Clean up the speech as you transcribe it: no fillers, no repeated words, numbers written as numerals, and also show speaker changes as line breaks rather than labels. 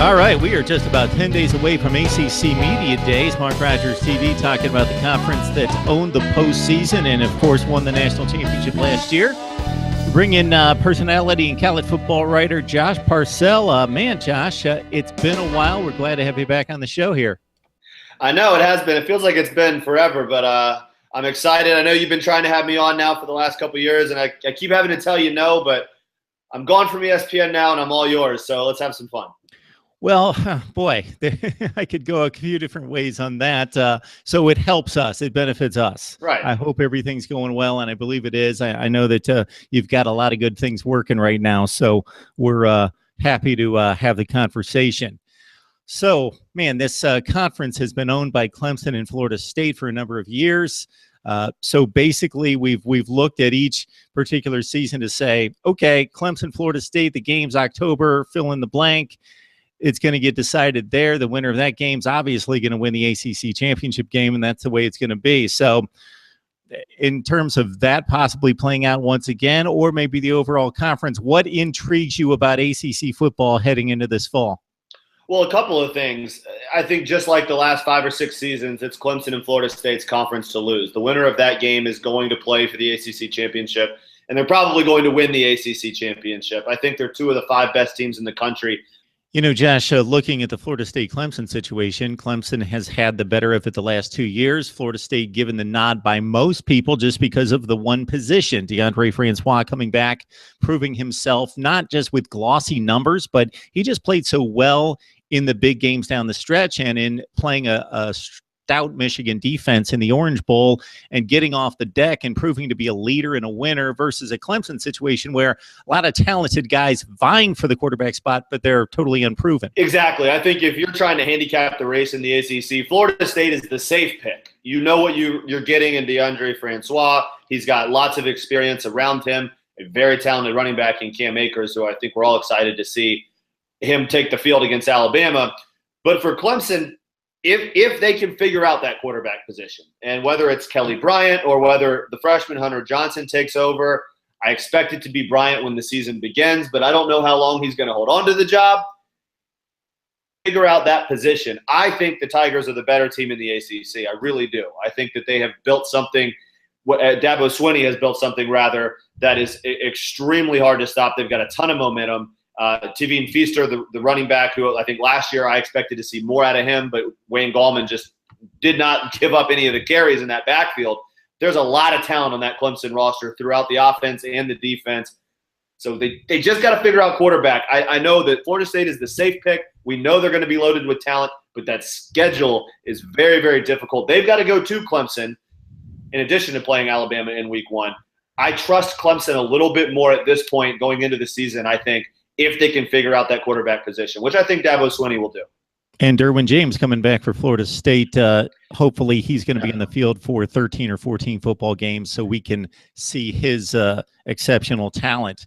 All right, we are just about 10 days away from ACC Media Days. Mark Rogers TV talking about the conference that owned the postseason and, of course, won the national championship last year. Bring in personality and college football writer Josh Parcell. Josh, it's been a while. We're glad to have you back on the show here.
I know it has been. It feels like it's been forever, but I'm excited. I know you've been trying to have me on now for the last couple of years, and I keep having to tell you no, but I'm gone from ESPN now, and I'm all yours, so let's have some fun.
Well, boy, I could go a few different ways on that. So it helps us. It benefits us.
Right.
I hope everything's going well, and I believe it is. I know that you've got a lot of good things working right now, so we're happy to have the conversation. So, man, this conference has been owned by Clemson and Florida State for a number of years. So basically, we've looked at each particular season to say, okay, Clemson, Florida State, the game's October, fill in the blank. It's going to get decided there. The winner of that game's obviously going to win the ACC championship game, and that's the way it's going to be. So in terms of that possibly playing out once again, or maybe the overall conference, what intrigues you about ACC football heading into this fall?
Well, a couple of things. I think just like the last 5 or 6 seasons, it's Clemson and Florida State's conference to lose. The winner of that game is going to play for the ACC championship, and they're probably going to win the ACC championship. I think they're 2 of the 5 best teams in the country.
You know, Josh, looking at the Florida State-Clemson situation, Clemson has had the better of it the last 2 years. Florida State given the nod by most people just because of the one position. DeAndre Francois coming back, proving himself, not just with glossy numbers, but he just played so well in the big games down the stretch and in playing a stout Michigan defense in the Orange Bowl and getting off the deck and proving to be a leader and a winner versus a Clemson situation where a lot of talented guys vying for the quarterback spot, but they're totally unproven.
Exactly. I think if you're trying to handicap the race in the ACC, Florida State is the safe pick. You know what you're getting in DeAndre Francois. He's got lots of experience around him, a very talented running back in Cam Akers, who I think we're all excited to see him take the field against Alabama. But for Clemson, if they can figure out that quarterback position, and whether it's Kelly Bryant or whether the freshman Hunter Johnson takes over, I expect it to be Bryant when the season begins, but I don't know how long he's going to hold on to the job. Figure out that position. I think the Tigers are the better team in the ACC. I really do. I think that they have built something. Dabo Swinney has built something, rather, that is extremely hard to stop. They've got a ton of momentum. Tevin Feaster, the running back, who I think last year I expected to see more out of him, but Wayne Gallman just did not give up any of the carries in that backfield. There's a lot of talent on that Clemson roster throughout the offense and the defense. So they just got to figure out quarterback. I know that Florida State is the safe pick. We know they're going to be loaded with talent, but that schedule is very, very difficult. They've got to go to Clemson in addition to playing Alabama in week 1. I trust Clemson a little bit more at this point going into the season, I think, if they can figure out that quarterback position, which I think Dabo Swinney will do. And
Derwin James coming back for Florida State. Hopefully he's going to be in the field for 13 or 14 football games so we can see his exceptional talent.